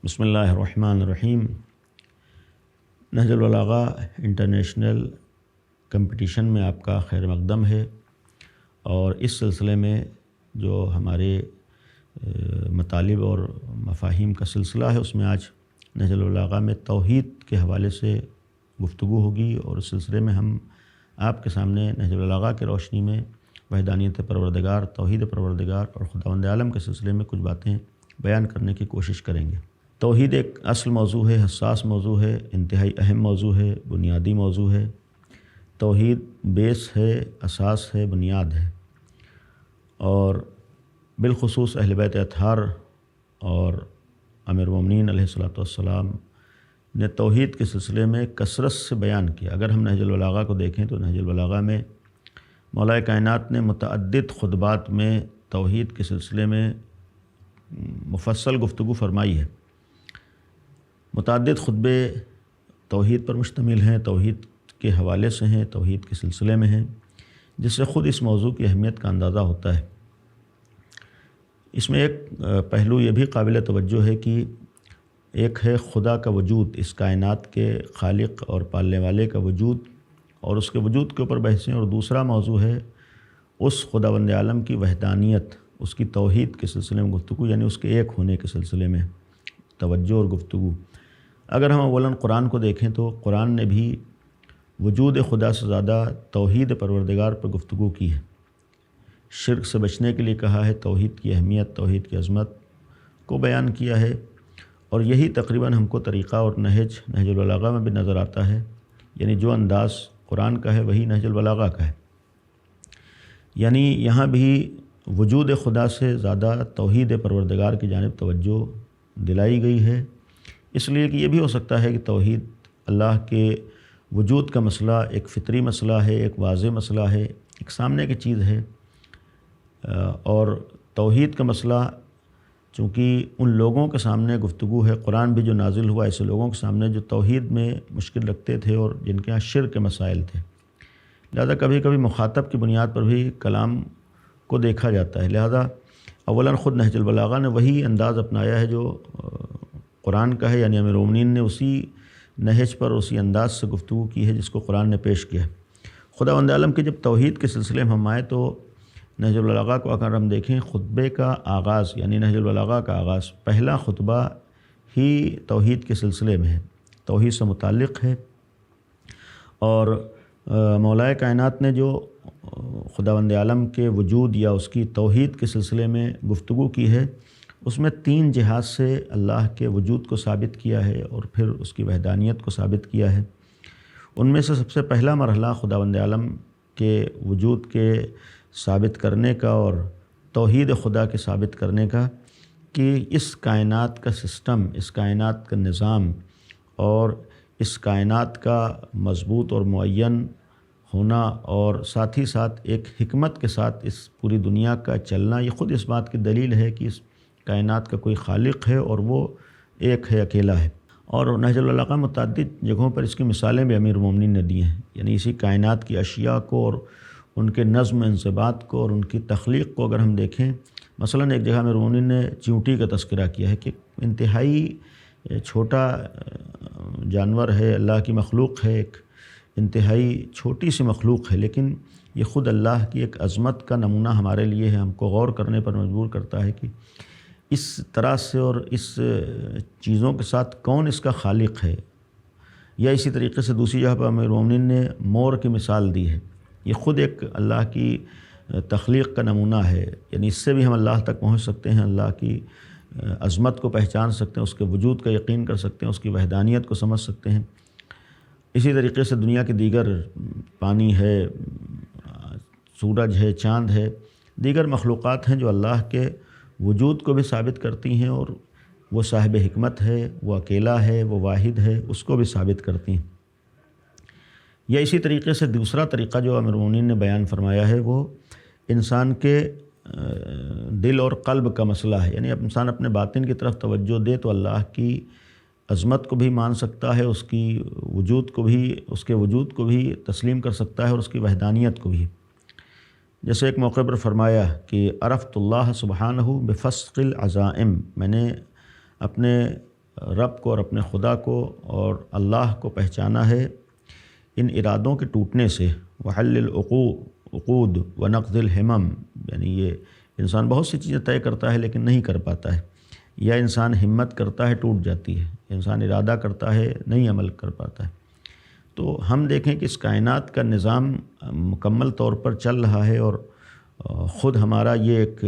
بسم اللہ الرحمن الرحیم۔ نہج البلاغہ انٹرنیشنل کمپٹیشن میں آپ کا خیر مقدم ہے، اور اس سلسلے میں جو ہمارے مطالب اور مفاہیم کا سلسلہ ہے، اس میں آج نہج البلاغہ میں توحید کے حوالے سے گفتگو ہوگی، اور اس سلسلے میں ہم آپ کے سامنے نہج البلاغہ کی روشنی میں وحدانیت پروردگار، توحید پروردگار اور خداوند عالم کے سلسلے میں کچھ باتیں بیان کرنے کی کوشش کریں گے۔ توحید ایک اصل موضوع ہے، حساس موضوع ہے، انتہائی اہم موضوع ہے، بنیادی موضوع ہے۔ توحید بیس ہے، اساس ہے، بنیاد ہے، اور بالخصوص اہل بیت اطہار اور امیر المومنین علیہ الصلوۃ والسلام نے توحید کے سلسلے میں کثرت سے بیان کیا۔ اگر ہم نہج البلاغہ کو دیکھیں تو نہج البلاغہ میں مولا کائنات نے متعدد خطبات میں توحید کے سلسلے میں مفصل گفتگو فرمائی ہے۔ متعدد خطبے توحید پر مشتمل ہیں، توحید کے حوالے سے ہیں، توحید کے سلسلے میں ہیں، جس سے خود اس موضوع کی اہمیت کا اندازہ ہوتا ہے۔ اس میں ایک پہلو یہ بھی قابل توجہ ہے کہ ایک ہے خدا کا وجود، اس کائنات کے خالق اور پالنے والے کا وجود، اور اس کے وجود کے اوپر بحثیں، اور دوسرا موضوع ہے اس خداوند عالم کی وحدانیت، اس کی توحید کے سلسلے میں گفتگو، یعنی اس کے ایک ہونے کے سلسلے میں توجہ اور گفتگو۔ اگر ہم اولاً قرآن کو دیکھیں تو قرآن نے بھی وجود خدا سے زیادہ توحید پروردگار پر گفتگو کی ہے۔ شرک سے بچنے کے لیے کہا ہے، توحید کی اہمیت، توحید کی عظمت کو بیان کیا ہے، اور یہی تقریباً ہم کو طریقہ اور نہج البلاغہ میں بھی نظر آتا ہے، یعنی جو انداز قرآن کا ہے وہی نہج البلاغہ کا ہے۔ یعنی یہاں بھی وجود خدا سے زیادہ توحید پروردگار کی جانب توجہ دلائی گئی ہے، اس لیے کہ یہ بھی ہو سکتا ہے کہ توحید اللہ کے وجود کا مسئلہ ایک فطری مسئلہ ہے، ایک واضح مسئلہ ہے، ایک سامنے کی چیز ہے، اور توحید کا مسئلہ چونکہ ان لوگوں کے سامنے گفتگو ہے، قرآن بھی جو نازل ہوا ایسے لوگوں کے سامنے جو توحید میں مشکل رکھتے تھے اور جن کے ہاں شرک کے مسائل تھے، لہذا کبھی کبھی مخاطب کی بنیاد پر بھی کلام کو دیکھا جاتا ہے۔ لہذا اولاً خود نہج البلاغہ نے وہی انداز اپنایا ہے جو قرآن کا ہے، یعنی امیر المومنین نے اسی نہج پر، اسی انداز سے گفتگو کی ہے جس کو قرآن نے پیش کیا ہے۔ خداوند عالم کے جب توحید کے سلسلے میں ہم آئے تو نہج البلاغہ کو اگر ہم دیکھیں، خطبے کا آغاز یعنی نہج البلاغہ کا آغاز، پہلا خطبہ ہی توحید کے سلسلے میں ہے، توحید سے متعلق ہے، اور مولا کائنات نے جو خداوند عالم کے وجود یا اس کی توحید کے سلسلے میں گفتگو کی ہے، اس میں تین جہات سے اللہ کے وجود کو ثابت کیا ہے اور پھر اس کی وحدانیت کو ثابت کیا ہے۔ ان میں سے سب سے پہلا مرحلہ خداوند عالم کے وجود کے ثابت کرنے کا اور توحید خدا کے ثابت کرنے کا، کہ اس کائنات کا سسٹم، اس کائنات کا نظام اور اس کائنات کا مضبوط اور معین ہونا، اور ساتھ ہی ساتھ ایک حکمت کے ساتھ اس پوری دنیا کا چلنا، یہ خود اس بات کی دلیل ہے کہ اس کائنات کا کوئی خالق ہے اور وہ ایک ہے، اکیلا ہے۔ اور نہج البلاغہ متعدد جگہوں پر اس کی مثالیں بھی امیر المومنین نے دی ہیں، یعنی اسی کائنات کی اشیاء کو اور ان کے نظم و انضباط کو اور ان کی تخلیق کو اگر ہم دیکھیں، مثلاً ایک جگہ امیر المومنین نے چیونٹی کا تذکرہ کیا ہے کہ انتہائی چھوٹا جانور ہے، اللہ کی مخلوق ہے، ایک انتہائی چھوٹی سی مخلوق ہے، لیکن یہ خود اللہ کی ایک عظمت کا نمونہ ہمارے لیے ہے، ہم کو غور کرنے پر مجبور کرتا ہے کہ اس طرح سے اور اس چیزوں کے ساتھ کون اس کا خالق ہے۔ یا اسی طریقے سے دوسری جگہ پر امیر المومنین نے مور کی مثال دی ہے، یہ خود ایک اللہ کی تخلیق کا نمونہ ہے، یعنی اس سے بھی ہم اللہ تک پہنچ سکتے ہیں، اللہ کی عظمت کو پہچان سکتے ہیں، اس کے وجود کا یقین کر سکتے ہیں، اس کی وحدانیت کو سمجھ سکتے ہیں۔ اسی طریقے سے دنیا کے دیگر پانی ہے، سورج ہے، چاند ہے، دیگر مخلوقات ہیں جو اللہ کے وجود کو بھی ثابت کرتی ہیں، اور وہ صاحب حکمت ہے، وہ اکیلا ہے، وہ واحد ہے، اس کو بھی ثابت کرتی ہیں۔ یا اسی طریقے سے دوسرا طریقہ جو امیر المومنین نے بیان فرمایا ہے، وہ انسان کے دل اور قلب کا مسئلہ ہے، یعنی انسان اپنے باطن کی طرف توجہ دے تو اللہ کی عظمت کو بھی مان سکتا ہے، اس کی وجود کو بھی، اس کے وجود کو بھی تسلیم کر سکتا ہے، اور اس کی وحدانیت کو بھی۔ جیسے ایک موقع پر فرمایا کہ عرفت اللہ سبحانہ بفسق العزائم، میں نے اپنے رب کو اور اپنے خدا کو اور اللہ کو پہچانا ہے ان ارادوں کے ٹوٹنے سے، وحل العقود و نقض الہمم، یعنی یہ انسان بہت سی چیزیں طے کرتا ہے لیکن نہیں کر پاتا ہے، یا انسان ہمت کرتا ہے ٹوٹ جاتی ہے، انسان ارادہ کرتا ہے نہیں عمل کر پاتا ہے۔ تو ہم دیکھیں کہ اس کائنات کا نظام مکمل طور پر چل رہا ہے، اور خود ہمارا یہ ایک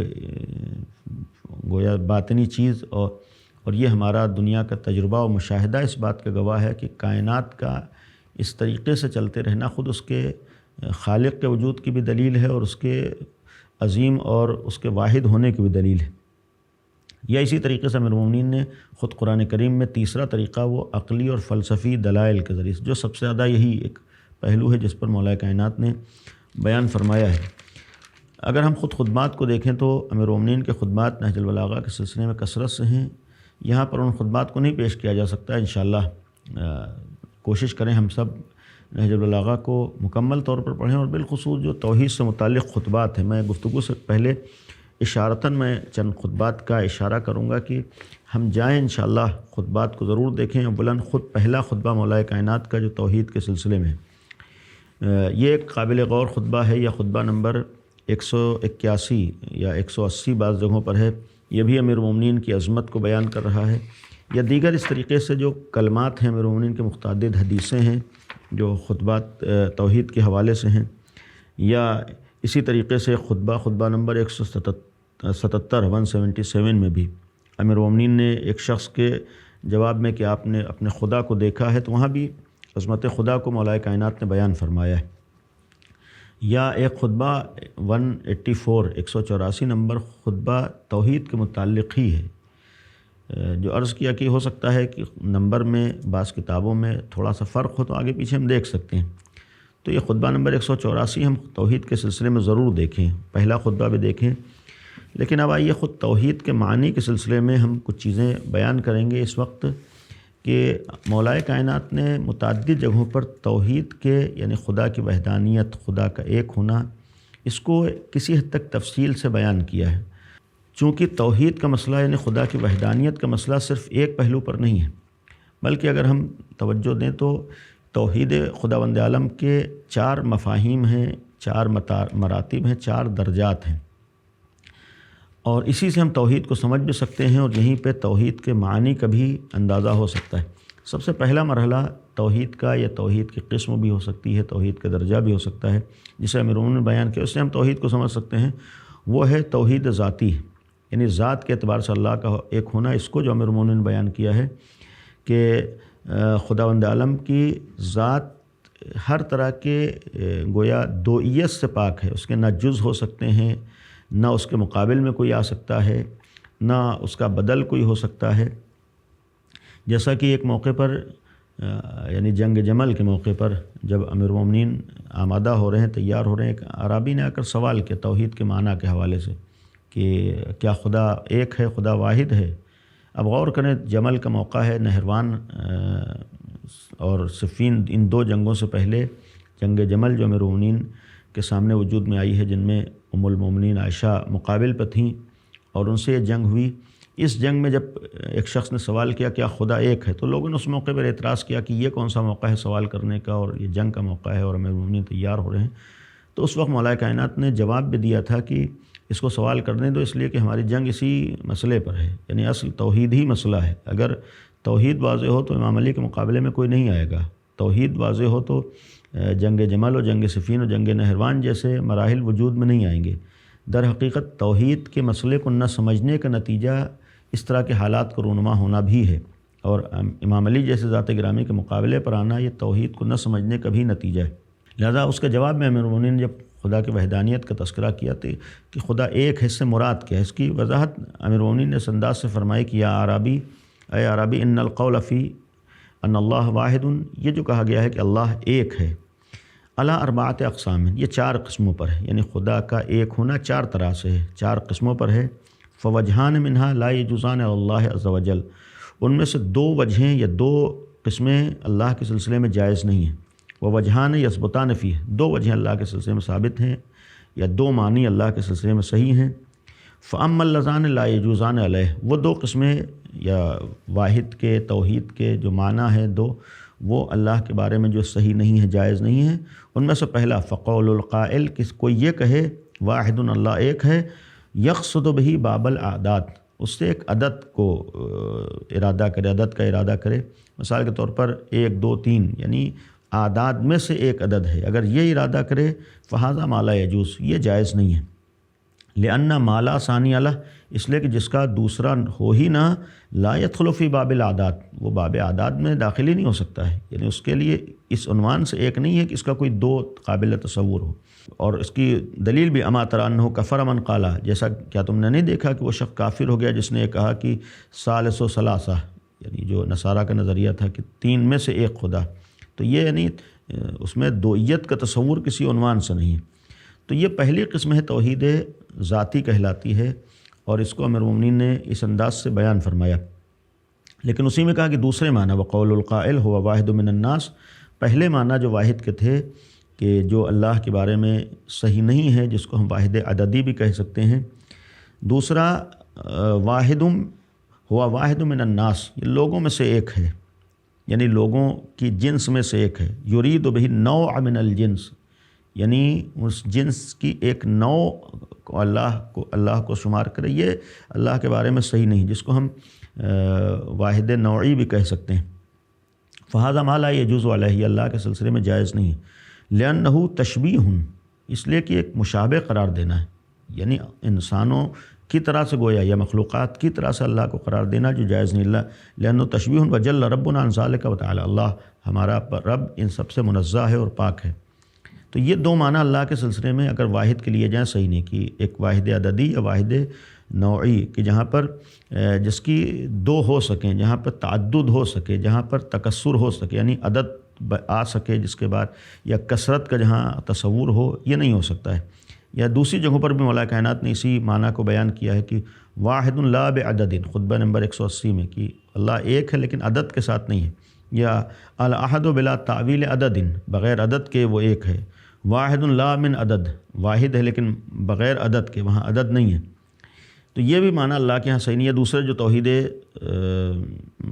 گویا باطنی چیز اور یہ ہمارا دنیا کا تجربہ و مشاہدہ اس بات کا گواہ ہے کہ کائنات کا اس طریقے سے چلتے رہنا خود اس کے خالق کے وجود کی بھی دلیل ہے، اور اس کے عظیم اور اس کے واحد ہونے کی بھی دلیل ہے۔ یا اسی طریقے سے امیر المومنین نے خود قرآن کریم میں تیسرا طریقہ وہ عقلی اور فلسفی دلائل کے ذریعے، جو سب سے زیادہ یہی ایک پہلو ہے جس پر مولا کائنات نے بیان فرمایا ہے۔ اگر ہم خود خطبات کو دیکھیں تو امیر المومنین کے خطبات نہج البلاغہ کے سلسلے میں کثرت سے ہیں، یہاں پر ان خطبات کو نہیں پیش کیا جا سکتا۔ انشاءاللہ کوشش کریں ہم سب نہج البلاغہ کو مکمل طور پر پڑھیں، اور بالخصوص جو توحید سے متعلق خطبات ہیں۔ میں گفتگو سے پہلے اشارتاً میں چند خطبات کا اشارہ کروں گا کہ ہم جائیں انشاءاللہ خطبات کو ضرور دیکھیں۔ اولاً خود پہلا خطبہ مولا کائنات کا جو توحید کے سلسلے میں ہے، یہ ایک قابل غور خطبہ ہے، یا خطبہ نمبر 181 یا 180 بعض جگہوں پر ہے۔ یہ بھی امیر المومنین کی عظمت کو بیان کر رہا ہے، یا دیگر اس طریقے سے جو کلمات ہیں امیر المومنین کے متعدد حدیثیں ہیں جو خطبات توحید کے حوالے سے ہیں، یا اسی طریقے سے خطبہ نمبر 177 میں بھی امیر المومنین نے ایک شخص کے جواب میں کہ آپ نے اپنے خدا کو دیکھا ہے، تو وہاں بھی عظمت خدا کو مولا کائنات نے بیان فرمایا ہے۔ یا ایک خطبہ 184 نمبر خطبہ توحید کے متعلق ہی ہے، جو عرض کیا کہ ہو سکتا ہے کہ نمبر میں بعض کتابوں میں تھوڑا سا فرق ہو، تو آگے پیچھے ہم دیکھ سکتے ہیں۔ تو یہ خطبہ نمبر 184 ہم توحید کے سلسلے میں ضرور دیکھیں، پہلا خطبہ بھی دیکھیں۔ لیکن اب آئیے خود توحید کے معنی کے سلسلے میں ہم کچھ چیزیں بیان کریں گے اس وقت، کہ مولا کائنات نے متعدد جگہوں پر توحید کے یعنی خدا کی وحدانیت، خدا کا ایک ہونا، اس کو کسی حد تک تفصیل سے بیان کیا ہے۔ چونکہ توحید کا مسئلہ یعنی خدا کی وحدانیت کا مسئلہ صرف ایک پہلو پر نہیں ہے، بلکہ اگر ہم توجہ دیں تو توحید خداوند عالم کے 4 مفاہیم ہیں، 4 مراتب ہیں، 4 درجات ہیں، اور اسی سے ہم توحید کو سمجھ بھی سکتے ہیں، اور یہیں پہ توحید کے معنی کا بھی اندازہ ہو سکتا ہے۔ سب سے پہلا مرحلہ توحید کا یا توحید کی قسم بھی ہو سکتی ہے، توحید کا درجہ بھی ہو سکتا ہے، جسے امیر المومنین نے بیان کیا، اس سے ہم توحید کو سمجھ سکتے ہیں۔ وہ ہے توحید ذاتی، یعنی ذات کے اعتبار سے اللہ کا ایک ہونا۔ اس کو جو امیر المومنین نے بیان کیا ہے کہ خداوند عالم کی ذات ہر طرح کے گویا دوئیت سے پاک ہے، اس کے نہ جز ہو سکتے ہیں، نہ اس کے مقابل میں کوئی آ سکتا ہے، نہ اس کا بدل کوئی ہو سکتا ہے۔ جیسا کہ ایک موقع پر یعنی جنگ جمل کے موقع پر جب امیر المومنین آمادہ ہو رہے ہیں، تیار ہو رہے ہیں، ایک عرابی نے آ کر سوال کیا توحید کے معنی کے حوالے سے کہ کیا خدا ایک ہے، خدا واحد ہے؟ اب غور کریں، جمل کا موقع ہے، نہروان اور صفین، ان 2 جنگوں سے پہلے جنگ جمل جو امیر المومنین کے سامنے وجود میں آئی ہے، جن میں ام المومنین عائشہ مقابل پہ تھیں، اور ان سے یہ جنگ ہوئی۔ اس جنگ میں جب ایک شخص نے سوال کیا کیا خدا ایک ہے، تو لوگوں نے اس موقع پر اعتراض کیا کہ یہ کون سا موقع ہے سوال کرنے کا، اور یہ جنگ کا موقع ہے اور امیر المومنین تیار ہو رہے ہیں۔ تو اس وقت مولا کائنات نے جواب بھی دیا تھا کہ اس کو سوال کرنے دو، اس لیے کہ ہماری جنگ اسی مسئلے پر ہے، یعنی اصل توحید ہی مسئلہ ہے۔ اگر توحید واضح ہو تو امام علی کے مقابلے میں کوئی نہیں آئے گا، توحید واضح ہو تو جنگ جمل اور جنگ صفین اور جنگ نہروان جیسے مراحل وجود میں نہیں آئیں گے۔ در حقیقت توحید کے مسئلے کو نہ سمجھنے کا نتیجہ اس طرح کے حالات کو رونما ہونا بھی ہے، اور امام علی جیسے ذات گرامی کے مقابلے پر آنا یہ توحید کو نہ سمجھنے کا بھی نتیجہ ہے۔ لہذا اس کے جواب میں امیر المومنین نے جب خدا کی وحدانیت کا تذکرہ کیا تھا کہ خدا ایک ہے، اس سے مراد کیا ہے، اس کی وضاحت امیر المومنین نے اس انداز سے فرمائی کہ یا عربی، اے عربی، ان القول فی ان اللہ واحد، یہ جو کہا گیا ہے کہ اللہ ایک ہے، علی 4 اقسام، یہ 4 قسموں پر ہے، یعنی خدا کا ایک ہونا 4 طرح سے ہے، 4 قسموں پر ہے۔ فوجہان منہا لا یجوزان اللہ عز وجل، ان میں سے 2 وجہیں یا 2 قسمیں اللہ کے سلسلے میں جائز نہیں ہیں۔ ووجہان یثبتان فیہ، 2 وجہیں اللہ کے سلسلے میں ثابت ہیں، یا 2 معنی اللہ کے سلسلے میں صحیح ہیں۔ فاما اللذان لا یجوزان علیہ، وہ 2 قسمیں یا واحد کے توحید کے جو معنی ہے دو، وہ اللہ کے بارے میں جو صحیح نہیں ہے، جائز نہیں ہے۔ ان میں سے پہلا فقول القائل، کہ کوئی یہ کہے واحد اللہ ایک ہے، یقصد بہ باب الاعداد، اس سے ایک عدد کو ارادہ کرے، عدد کا ارادہ کرے۔ مثال کے طور پر 1 2 3 یعنی اعداد میں سے ایک عدد ہے، اگر یہ ارادہ کرے فہذا ما لا یجوز، یہ جائز نہیں ہے۔ لأن ما لا ثانی علیہ، اس لیے کہ جس کا دوسرا ہو ہی نہ، لا يدخل فی باب الاعداد، وہ باب اعداد میں داخل ہی نہیں ہو سکتا ہے، یعنی اس کے لیے اس عنوان سے ایک نہیں ہے کہ اس کا کوئی 2 قابل تصور ہو۔ اور اس کی دلیل بھی اما تری انہ کفر من قال، جیسا کیا تم نے نہیں دیکھا کہ وہ شخص کافر ہو گیا جس نے یہ کہا کہ ثالث و ثلاثہ، یعنی جو نصارہ کا نظریہ تھا کہ 3 میں سے ایک خدا، تو یہ یعنی اس میں دوئیت کا تصور کسی عنوان سے نہیں ہے۔ تو یہ پہلی قسم ہے توحید ذاتی کہلاتی ہے، اور اس کو امیر المومنین نے اس انداز سے بیان فرمایا۔ لیکن اسی میں کہا کہ دوسرے معنی وقول القائل هو واحد من الناس، پہلے معنی جو واحد کے تھے کہ جو اللہ کے بارے میں صحیح نہیں ہے، جس کو ہم واحد عددی بھی کہہ سکتے ہیں۔ دوسرا واحد ہوا واحد من الناس، یہ لوگوں میں سے ایک ہے، یعنی لوگوں کی جنس میں سے ایک ہے۔ یرید بہ نوع من الجنس، یعنی اس جنس کی ایک نوع کو اللہ کو شمار کرے، یہ اللہ کے بارے میں صحیح نہیں، جس کو ہم واحد نوعی بھی کہہ سکتے ہیں۔ فہذا ما لا یجوز علیہ، اللہ کے سلسلے میں جائز نہیں ہے۔ لأنہ تشبیہ، اس لیے کہ ایک مشابہ قرار دینا ہے، یعنی انسانوں کی طرح سے گویا یا مخلوقات کی طرح سے اللہ کو قرار دینا جو جائز نہیں۔ اللہ لأنہ تشبیہ وجل ربنا عن ذلک وتعالی، اللہ ہمارا رب ان سب سے منزہ ہے اور پاک ہے۔ تو یہ 2 معنی اللہ کے سلسلے میں اگر واحد کے لیے جائیں صحیح نہیں، کہ ایک واحد عددی یا واحد نوعی، کہ جہاں پر جس کی 2 ہو سکیں، جہاں پر تعدد ہو سکے، جہاں پر تکسر ہو سکے، یعنی عدد آ سکے جس کے بعد، یا کثرت کا جہاں تصور ہو، یہ نہیں ہو سکتا ہے۔ یا دوسری جگہوں پر بھی مولا کائنات نے اسی معنی کو بیان کیا ہے کہ واحد لا بعدد، خطبہ نمبر 180 میں، کہ اللہ ایک ہے لیکن عدد کے ساتھ نہیں ہے۔ یا الاحد بلا تعویل عدد، بغیر عدد کے وہ ایک ہے۔ واحد لا من عدد، واحد ہے لیکن بغیر عدد کے، وہاں عدد نہیں ہے۔ تو یہ بھی معنی اللہ کے ہاں صحیح نہیں ہے۔ دوسرے جو توحید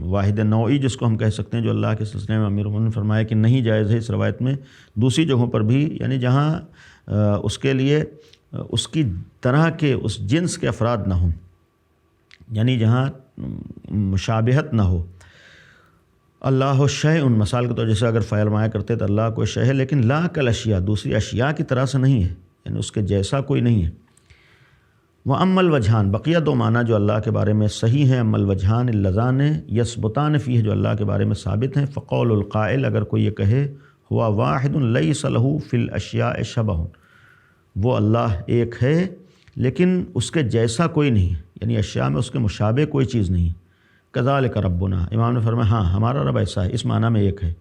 واحد نوعی جس کو ہم کہہ سکتے ہیں، جو اللہ کے سلسلے میں امیر المومنین نے فرمایا کہ نہیں جائز ہے اس روایت میں، دوسری جگہوں پر بھی، یعنی جہاں اس کے لیے اس کی طرح کے اس جنس کے افراد نہ ہوں، یعنی جہاں مشابہت نہ ہو۔ اللہ شیء، مثال کے طور جیسے اگر فرمایا کرتے تو اللہ کوئی شے ہے، لیکن لا کل اشیاء، دوسری اشیاء کی طرح سے نہیں ہے، یعنی اس کے جیسا کوئی نہیں ہے۔ وَأَمَّا الْوَجْهَانِ، بقیہ 2 معنی جو اللہ کے بارے میں صحیح ہیں، أَمَّا الْوَجْهَانِ اللَّذَانِ يَثْبُتَانِ فِيهِ، جو اللہ کے بارے میں ثابت ہیں، فَقَوْلُ الْقَائِلِ، اگر کوئی یہ کہے ہوا واحد لَيْسَ لَهُ فِي الْأَشْيَاءِ شَبَهٌ، وہ اللہ ایک ہے لیکن اس کے جیسا کوئی نہیں، یعنی اشیاء میں اس کے مشابہ کوئی چیز نہیں۔ کذالک ربنا، امام نے فرمایا ہاں ہمارا رب ایسا ہے، اس معنی میں ایک ہے۔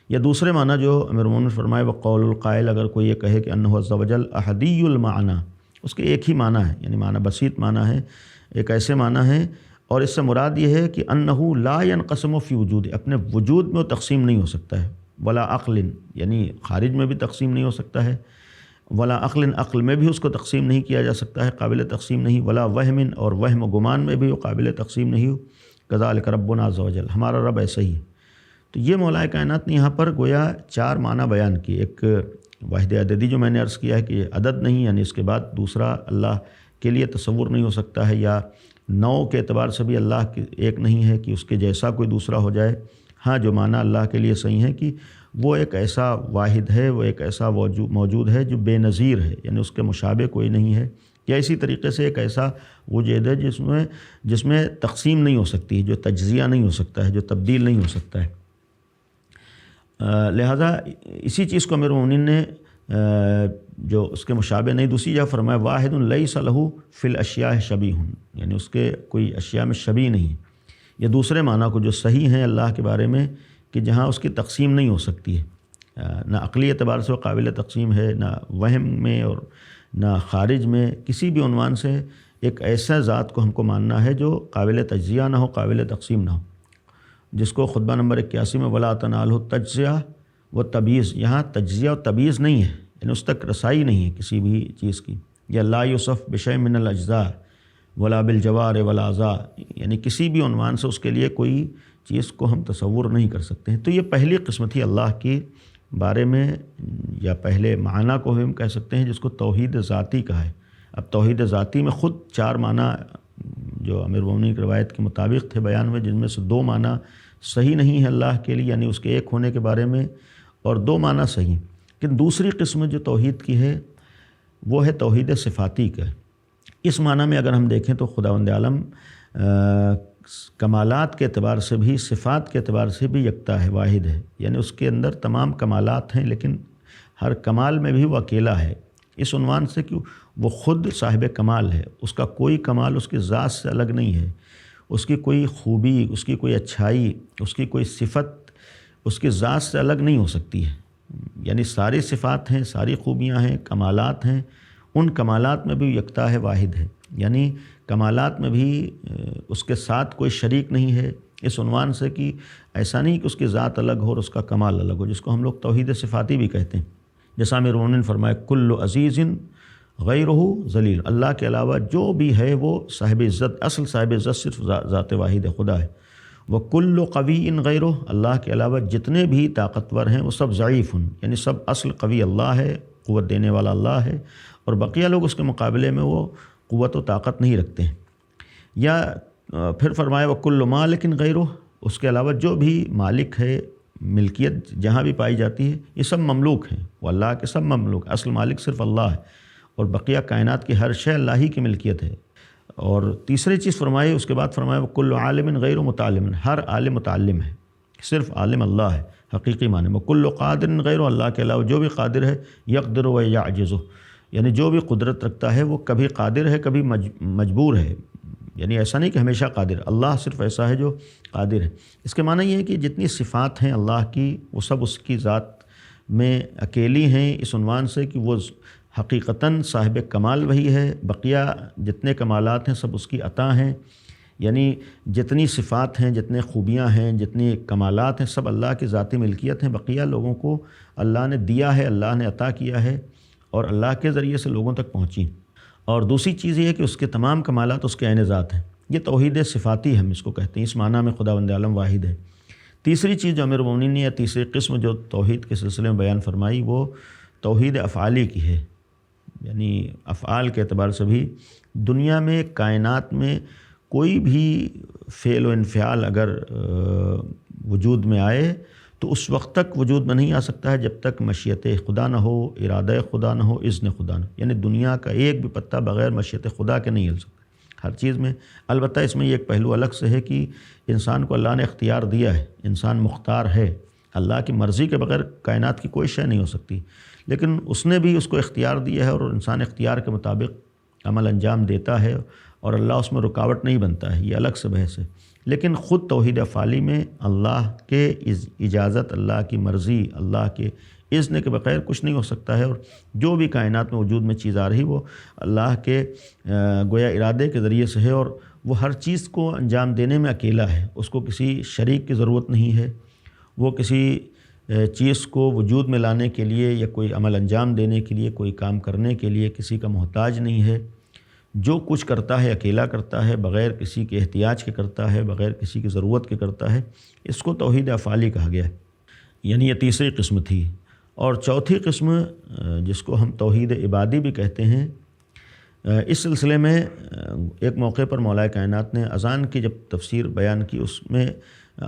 یا دوسرے معنی جو امیر المومنین نے فرمایا وقول القائل، اگر کوئی یہ کہے کہ انہ عز وجل احدی المعنی، اس کے ایک ہی معنی ہے، یعنی معنی بسیط معنی ہے، ایک ایسے معنی ہے، اور اس سے مراد یہ ہے کہ انہ لا ينقسم فی وجود، اپنے وجود میں وہ تقسیم نہیں ہو سکتا ہے، ولا عقل، یعنی خارج میں بھی تقسیم نہیں ہو سکتا ہے، ولا عقل، عقل میں بھی اس کو تقسیم نہیں کیا جا سکتا ہے، قابل تقسیم نہیں، ولا وہم، اور وہم و گمان میں بھی وہ قابل تقسیم نہیں ہو۔ کذالک ربنا عز وجل، ہمارا رب ایسا ہی ہے۔ تو یہ مولا کائنات نے یہاں پر گویا 4 معنی بیان کیے۔ ایک واحد عددی جو میں نے عرض کیا ہے کہ عدد نہیں، یعنی اس کے بعد دوسرا اللہ کے لیے تصور نہیں ہو سکتا ہے، یا نوع کے اعتبار سے بھی اللہ ایک نہیں ہے کہ اس کے جیسا کوئی دوسرا ہو جائے۔ ہاں جو معنی اللہ کے لیے صحیح ہے کہ وہ ایک ایسا واحد ہے، وہ ایک ایسا موجود ہے جو بے نظیر ہے، یعنی اس کے مشابہ کوئی نہیں ہے، یا اسی طریقے سے ایک ایسا وجود ہے جس میں تقسیم نہیں ہو سکتی، جو تجزیہ نہیں ہو سکتا ہے، جو تبدیل نہیں ہو سکتا ہے۔ لہذا اسی چیز کو امیر المومنین نے جو اس کے مشابہ نہیں، دوسری جگہ فرمایا واحد لیس لہ فی الاشیاء شبیہ، یعنی اس کے کوئی اشیاء میں شبیہ نہیں ہے۔ یا دوسرے معنی کو جو صحیح ہیں اللہ کے بارے میں کہ جہاں اس کی تقسیم نہیں ہو سکتی ہے، نہ عقلی اعتبار سے وہ قابل تقسیم ہے، نہ وہم میں اور نہ خارج میں، کسی بھی عنوان سے ایک ایسا ذات کو ہم کو ماننا ہے جو قابل تجزیہ نہ ہو، قابل تقسیم نہ ہو، جس کو خطبہ نمبر 81 میں ولا تنالہ تجزیہ و تمییز، یہاں تجزیہ و تمییز نہیں ہے، یعنی اس تک رسائی نہیں ہے کسی بھی چیز کی۔ یا لا یوصف بشیء من الاجزاء ولا بالجوار ولا اعضاء، یعنی کسی بھی عنوان سے اس کے لیے کوئی چیز کو ہم تصور نہیں کر سکتے ہیں۔ تو یہ پہلی قسم تھی اللہ کی بارے میں، یا پہلے معنی کو ہم کہہ سکتے ہیں جس کو توحید ذاتی کہا ہے۔ اب توحید ذاتی میں خود 4 معنی جو امیر المومنین کی روایت کے مطابق تھے بیان میں، جن میں سے 2 معنی صحیح نہیں ہے اللہ کے لیے، یعنی اس کے ایک ہونے کے بارے میں، اور 2 معنی صحیح۔ لیکن دوسری قسم جو توحید کی ہے وہ ہے توحید صفاتی کا۔ اس معنی میں اگر ہم دیکھیں تو خداوند عالم کمالات کے اعتبار سے بھی، صفات کے اعتبار سے بھی یکتا ہے، واحد ہے، یعنی اس کے اندر تمام کمالات ہیں، لیکن ہر کمال میں بھی وہ اکیلا ہے، اس عنوان سے کہ وہ خود صاحب کمال ہے، اس کا کوئی کمال اس کی ذات سے الگ نہیں ہے، اس کی کوئی خوبی، اس کی کوئی اچھائی، اس کی کوئی صفت اس کی ذات سے الگ نہیں ہو سکتی ہے، یعنی ساری صفات ہیں، ساری خوبیاں ہیں، کمالات ہیں، ان کمالات میں بھی یکتا ہے، واحد ہے، یعنی کمالات میں بھی اس کے ساتھ کوئی شریک نہیں ہے، اس عنوان سے کہ ایسا نہیں کہ اس کی ذات الگ ہو اور اس کا کمال الگ ہو، جس کو ہم لوگ توحید صفاتی بھی کہتے ہیں۔ جیسا امیر المومنین نے فرمایا کل عزیز غیرہ ذلیل، اللہ کے علاوہ جو بھی ہے وہ صاحب عزت، اصل صاحب عزت صرف ذات واحد خدا ہے۔ وہ کل قوی غیرہ، اللہ کے علاوہ جتنے بھی طاقتور ہیں وہ سب ضعیف ہیں، یعنی سب اصل قوی اللہ ہے، قوت دینے والا اللہ ہے، اور بقیہ لوگ اس کے مقابلے میں وہ قوت و طاقت نہیں رکھتے ہیں۔ یا پھر فرمایا وہ کل مالک غیرہ، اس کے علاوہ جو بھی مالک ہے، ملکیت جہاں بھی پائی جاتی ہے، یہ سب مملوک ہیں، وہ اللہ کے سب مملوک، اصل مالک صرف اللہ ہے، اور بقیہ کائنات کی ہر شے اللہ ہی کی ملکیت ہے۔ اور تیسری چیز فرمائی، اس کے بعد فرمایا وہ کل عالم غیر متعلم، ہر عالم متعلم ہے، صرف عالم اللہ ہے حقیقی معنی میں۔ کل قادر غیر، اللہ کے علاوہ جو بھی قادر ہے، یقدر و یعجز، یعنی جو بھی قدرت رکھتا ہے وہ کبھی قادر ہے کبھی مجبور ہے، یعنی ایسا نہیں کہ ہمیشہ قادر، اللہ صرف ایسا ہے جو قادر ہے۔ اس کے معنی یہ ہے کہ جتنی صفات ہیں اللہ کی وہ سب اس کی ذات میں اکیلی ہیں، اس عنوان سے کہ وہ حقیقتاً صاحب کمال وہی ہے، بقیہ جتنے کمالات ہیں سب اس کی عطا ہیں، یعنی جتنی صفات ہیں، جتنے خوبیاں ہیں، جتنی کمالات ہیں، سب اللہ کی ذاتی ملکیت ہیں، بقیہ لوگوں کو اللہ نے دیا ہے، اللہ نے عطا کیا ہے، اور اللہ کے ذریعے سے لوگوں تک پہنچی۔ اور دوسری چیز یہ ہے کہ اس کے تمام کمالات اس کے عین ذات ہیں، یہ توحید صفاتی ہم اس کو کہتے ہیں، اس معنی میں خداوند عالم واحد ہے۔ تیسری چیز جو امیر المومنین نے، یا تیسری قسم جو توحید کے سلسلے میں بیان فرمائی، وہ توحید افعالی کی ہے، یعنی افعال کے اعتبار سے بھی دنیا میں، کائنات میں کوئی بھی فعل و انفعال اگر وجود میں آئے تو اس وقت تک وجود میں نہیں آ سکتا ہے جب تک مشیت خدا نہ ہو، ارادہ خدا نہ ہو، اذن خدا نہ ہو، یعنی دنیا کا ایک بھی پتہ بغیر مشیت خدا کے نہیں ہل سکتا ہر چیز میں۔ البتہ اس میں یہ ایک پہلو الگ سے ہے کہ انسان کو اللہ نے اختیار دیا ہے، انسان مختار ہے، اللہ کی مرضی کے بغیر کائنات کی کوئی شے نہیں ہو سکتی، لیکن اس نے بھی اس کو اختیار دیا ہے، اور انسان اختیار کے مطابق عمل انجام دیتا ہے، اور اللہ اس میں رکاوٹ نہیں بنتا ہے، یہ الگ سے بحث ہے۔ لیکن خود توحید افعالی میں اللہ کے اجازت، اللہ کی مرضی، اللہ کے اذن کے بغیر کچھ نہیں ہو سکتا ہے، اور جو بھی کائنات میں وجود میں چیز آ رہی وہ اللہ کے گویا ارادے کے ذریعے سے ہے، اور وہ ہر چیز کو انجام دینے میں اکیلا ہے، اس کو کسی شریک کی ضرورت نہیں ہے، وہ کسی چیز کو وجود میں لانے کے لیے یا کوئی عمل انجام دینے کے لیے، کوئی کام کرنے کے لیے کسی کا محتاج نہیں ہے، جو کچھ کرتا ہے اکیلا کرتا ہے، بغیر کسی کے احتیاج کے کرتا ہے، بغیر کسی کی ضرورت کے کرتا ہے، اس کو توحید افعالی کہا گیا ہے، یعنی یہ تیسری قسم تھی۔ اور چوتھی قسم جس کو ہم توحید عبادی بھی کہتے ہیں، اس سلسلے میں ایک موقع پر مولا کائنات نے اذان کی جب تفسیر بیان کی، اس میں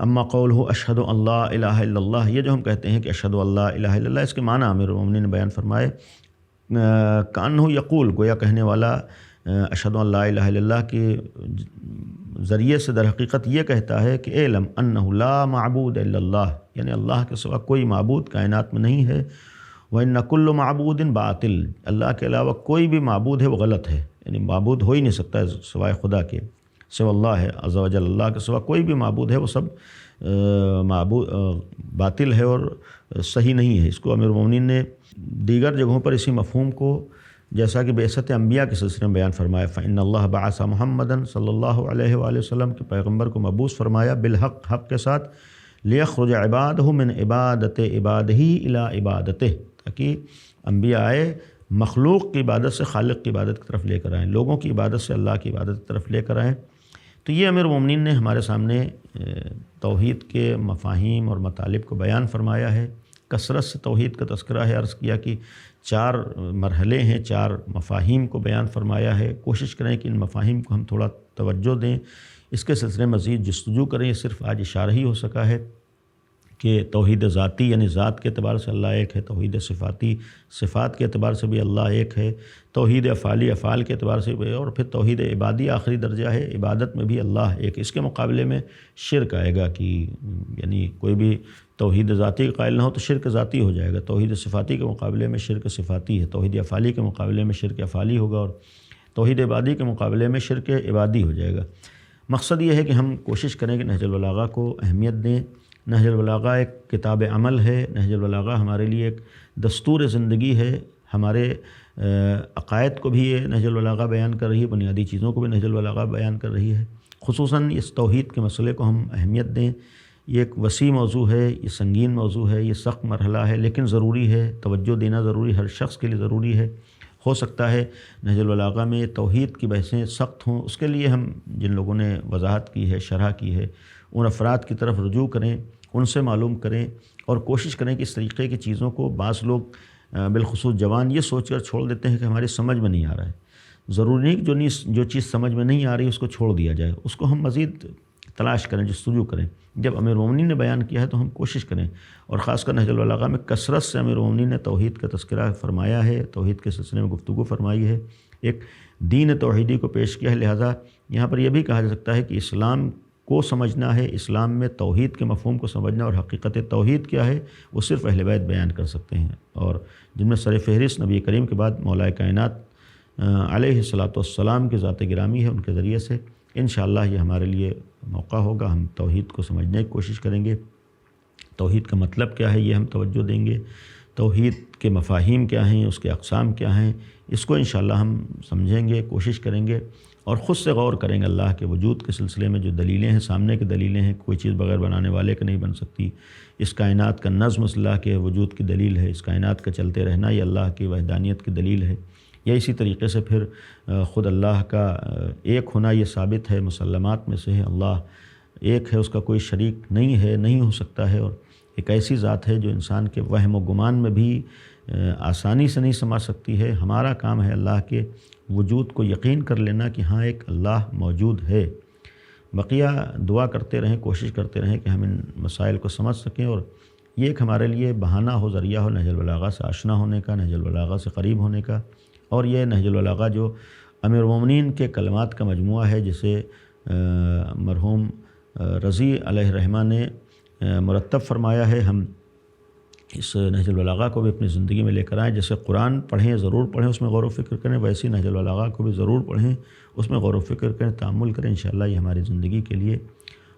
اما قولہ اشہد ان لا الہ الا اللہ، یہ جو ہم کہتے ہیں کہ اشہد ان لا الہ الا اللہ، اس کے معنی امیر المومنین نے بیان فرمائے، کانہ یقول، گویا کہنے والا اشہد ان لا الہ الا اللہ کے ذریعے سے در حقیقت یہ کہتا ہے کہ اعلم انہ لا معبود الا اللہ، یعنی اللہ کے سوا کوئی معبود کائنات میں نہیں ہے، وَإِنَّ كُلُّ مَعْبُودٍ باطل، اللہ کے علاوہ کوئی بھی معبود ہے وہ غلط ہے، یعنی معبود ہو ہی نہیں سکتا ہے سوائے خدا کے، سوا اللہ ہے عز و جل، اللہ کے سوا کوئی بھی معبود ہے وہ سب معبود باطل ہے اور صحیح نہیں ہے۔ اس کو امیر المومنین نے دیگر جگہوں پر اسی مفہوم کو، جیسا کہ بعثت انبیاء کے سلسلے میں بیان فرمایا، فإن اللہ بعث محمدًا صلی اللہ علیہ وآلہ وسلم کے پیغمبر کو مبعوث فرمایا بالحق، حق کے ساتھ، لیخرج عبادہ من عبادت عبادہ الی عبادتہ، تاکہ انبیاء آئے مخلوق کی عبادت سے خالق کی عبادت کی طرف لے کر آئیں، لوگوں کی عبادت سے اللہ کی عبادت کی طرف لے کر آئیں۔ تو یہ امیر المومنین نے ہمارے سامنے توحید کے مفاہیم اور مطالب کو بیان فرمایا ہے۔ کثرت سے توحید کا تذکرہ ہے، عرض کیا کہ 4 مرحلے ہیں، 4 مفاہیم کو بیان فرمایا ہے۔ کوشش کریں کہ ان مفاہیم کو ہم تھوڑا توجہ دیں، اس کے سلسلے مزید جستجو کریں۔ یہ صرف آج اشارہ ہی ہو سکا ہے کہ توحید ذاتی یعنی ذات کے اعتبار سے اللہ ایک ہے، توحید صفاتی صفات کے اعتبار سے بھی اللہ ایک ہے، توحید افعالی افعال کے اعتبار سے بھی، اور پھر توحید عبادی آخری درجہ ہے، عبادت میں بھی اللہ ایک۔ اس کے مقابلے میں شرک آئے گا کہ یعنی کوئی بھی توحید ذاتی کا قائل نہ ہو تو شرک ذاتی ہو جائے گا، توحید صفاتی کے مقابلے میں شرک صفاتی ہے، توحید افعالی کے مقابلے میں شرک افعالی ہوگا، اور توحید عبادی کے مقابلے میں شرک عبادی ہو جائے گا۔ مقصد یہ ہے کہ ہم کوشش کریں کہ نہج البلاغہ کو اہمیت دیں۔ نہج البلاغہ ایک کتاب عمل ہے، نہج البلاغہ ہمارے لیے ایک دستور زندگی ہے، ہمارے عقائد کو بھی یہ نہج البلاغہ بیان کر رہی ہے، بنیادی چیزوں کو بھی نہج البلاغہ بیان کر رہی ہے۔ خصوصاً اس توحید کے مسئلے کو ہم اہمیت دیں۔ یہ ایک وسیع موضوع ہے، یہ سنگین موضوع ہے، یہ سخت مرحلہ ہے، لیکن ضروری ہے، توجہ دینا ضروری، ہر شخص کے لیے ضروری ہے۔ ہو سکتا ہے نہج البلاغہ میں توحید کی بحثیں سخت ہوں، اس کے لیے ہم جن لوگوں نے وضاحت کی ہے، شرح کی ہے، ان افراد کی طرف رجوع کریں، ان سے معلوم کریں، اور کوشش کریں کہ اس طریقے کی چیزوں کو بعض لوگ بالخصوص جوان یہ سوچ کر چھوڑ دیتے ہیں کہ ہماری سمجھ میں نہیں آ رہا ہے۔ ضروری نہیں کہ جو چیز سمجھ میں نہیں آ رہی اس کو چھوڑ دیا جائے، اس کو ہم مزید تلاش کریں، جستجو کریں۔ جب امیر المومنین نے بیان کیا ہے تو ہم کوشش کریں، اور خاص کر نہج البلاغہ میں کثرت سے امیر المومنین نے توحید کا تذکرہ فرمایا ہے، توحید کے سلسلے میں گفتگو فرمائی ہے، ایک دین توحیدی کو پیش کیا ہے۔ لہٰذا یہاں پر یہ بھی کہا جا سکتا ہے کہ اسلام کو سمجھنا ہے، اسلام میں توحید کے مفہوم کو سمجھنا اور حقیقت توحید کیا ہے وہ صرف اہل بیت بیان کر سکتے ہیں، اور جن میں سر فہرست نبی کریم کے بعد مولا کائنات علیہ الصلاۃ والسلام کی ذات گرامی ہے، ان کے ذریعے سے انشاءاللہ یہ ہمارے لیے موقع ہوگا، ہم توحید کو سمجھنے کی کوشش کریں گے، توحید کا مطلب کیا ہے یہ ہم توجہ دیں گے، توحید کے مفاہیم کیا ہیں، اس کے اقسام کیا ہیں، اس کو انشاءاللہ ہم سمجھیں گے، کوشش کریں گے، اور خود سے غور کریں گے اللہ کے وجود کے سلسلے میں۔ جو دلیلیں ہیں سامنے کی دلیلیں ہیں، کوئی چیز بغیر بنانے والے کے نہیں بن سکتی، اس کائنات کا نظم اللہ کے وجود کی دلیل ہے، اس کائنات کا چلتے رہنا یہ اللہ کی وحدانیت کی دلیل ہے، یا اسی طریقے سے پھر خود اللہ کا ایک ہونا یہ ثابت ہے، مسلمات میں سے ہے، اللہ ایک ہے، اس کا کوئی شریک نہیں ہے، نہیں ہو سکتا ہے، اور ایک ایسی ذات ہے جو انسان کے وہم و گمان میں بھی آسانی سے نہیں سما سکتی ہے۔ ہمارا کام ہے اللہ کے وجود کو یقین کر لینا کہ ہاں ایک اللہ موجود ہے۔ بقیہ دعا کرتے رہیں، کوشش کرتے رہیں کہ ہم ان مسائل کو سمجھ سکیں، اور یہ ایک ہمارے لیے بہانہ ہو، ذریعہ ہو نہج البلاغہ سے آشنا ہونے کا، نہج البلاغہ سے قریب ہونے کا۔ اور یہ نہج البلاغہ جو امیر المومنین کے کلمات کا مجموعہ ہے، جسے مرحوم رضی علیہ الرحمہ نے مرتب فرمایا ہے، ہم اس نہج البلاغہ کو بھی اپنی زندگی میں لے کر آئیں۔ جیسے قرآن پڑھیں، ضرور پڑھیں، اس میں غور و فکر کریں، ویسے نہج البلاغہ کو بھی ضرور پڑھیں، اس میں غور و فکر کریں، تأمل کریں، انشاءاللہ یہ ہماری زندگی کے لیے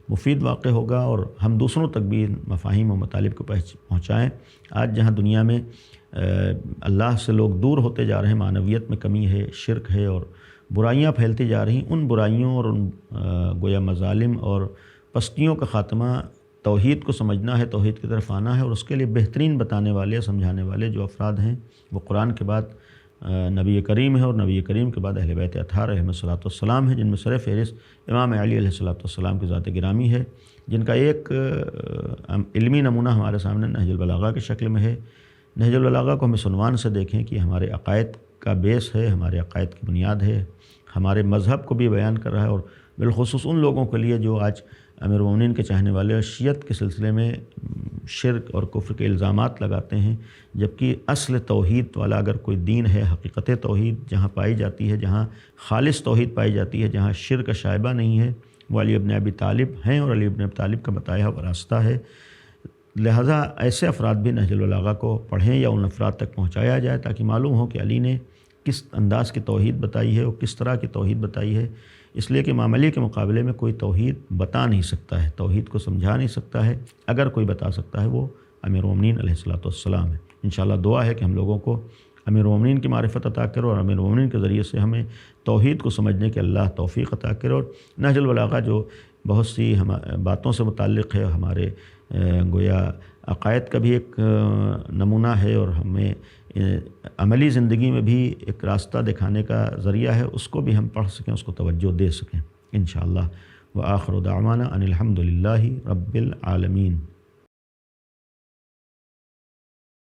مفید واقع ہوگا، اور ہم دوسروں تک بھی مفاہیم و مطالب کو پہنچائیں۔ آج جہاں دنیا میں اللہ سے لوگ دور ہوتے جا رہے ہیں، معنویت میں کمی ہے، شرک ہے، اور برائیاں پھیلتی جا رہی ہیں، ان برائیوں اور ان گویا مظالم اور پستیوں کا خاتمہ توحید کو سمجھنا ہے، توحید کی طرف آنا ہے، اور اس کے لیے بہترین بتانے والے، سمجھانے والے جو افراد ہیں وہ قرآن کے بعد نبی کریم ہے، اور نبی کریم کے بعد اہل بیت اطہار علیہم الصلاۃ والسلام ہے، جن میں سر فہرست امام علی علیہ الصلاۃ والسلام کی ذات گرامی ہے، جن کا ایک علمی نمونہ ہمارے سامنے نہج البلاغہ کی شکل میں ہے۔ نہج البلاغہ کو ہم اس عنوان سے دیکھیں کہ ہمارے عقائد کا بیس ہے، ہمارے عقائد کی بنیاد ہے، ہمارے مذہب کو بھی بیان کر رہا ہے، اور بالخصوص ان لوگوں کے لیے جو آج امیر المومنین کے چاہنے والے شیعت کے سلسلے میں شرک اور کفر کے الزامات لگاتے ہیں، جبکہ اصل توحید والا اگر کوئی دین ہے، حقیقت توحید جہاں پائی جاتی ہے، جہاں خالص توحید پائی جاتی ہے، جہاں شرک کا شائبہ نہیں ہے، وہ علی ابن ابی طالب ہیں، اور علی ابن ابی طالب کا بتایا ہوا راستہ ہے۔ لہٰذا ایسے افراد بھی نہج البلاغہ کو پڑھیں یا ان افراد تک پہنچایا جائے، تاکہ معلوم ہو کہ علی نے کس انداز کی توحید بتائی ہے اور کس طرح کی توحید بتائی ہے، اس لیے کہ امام علی کے مقابلے میں کوئی توحید بتا نہیں سکتا ہے، توحید کو سمجھا نہیں سکتا ہے، اگر کوئی بتا سکتا ہے وہ امیر المومنین علیہ الصلاۃ والسلام ہے۔ انشاءاللہ دعا ہے کہ ہم لوگوں کو امیر المومنین کی معرفت عطا کرو، اور امیر المومنین کے ذریعے سے ہمیں توحید کو سمجھنے کے اللہ توفیق عطا کرو۔ اور نہج البلاغہ جو بہت سی باتوں سے متعلق ہے، ہمارے گویا عقائد کا بھی ایک نمونہ ہے، اور ہمیں عملی زندگی میں بھی ایک راستہ دکھانے کا ذریعہ ہے، اس کو بھی ہم پڑھ سکیں، اس کو توجہ دے سکیں انشاءاللہ۔ وآخر دعوانا ان الحمد للہ رب العالمین۔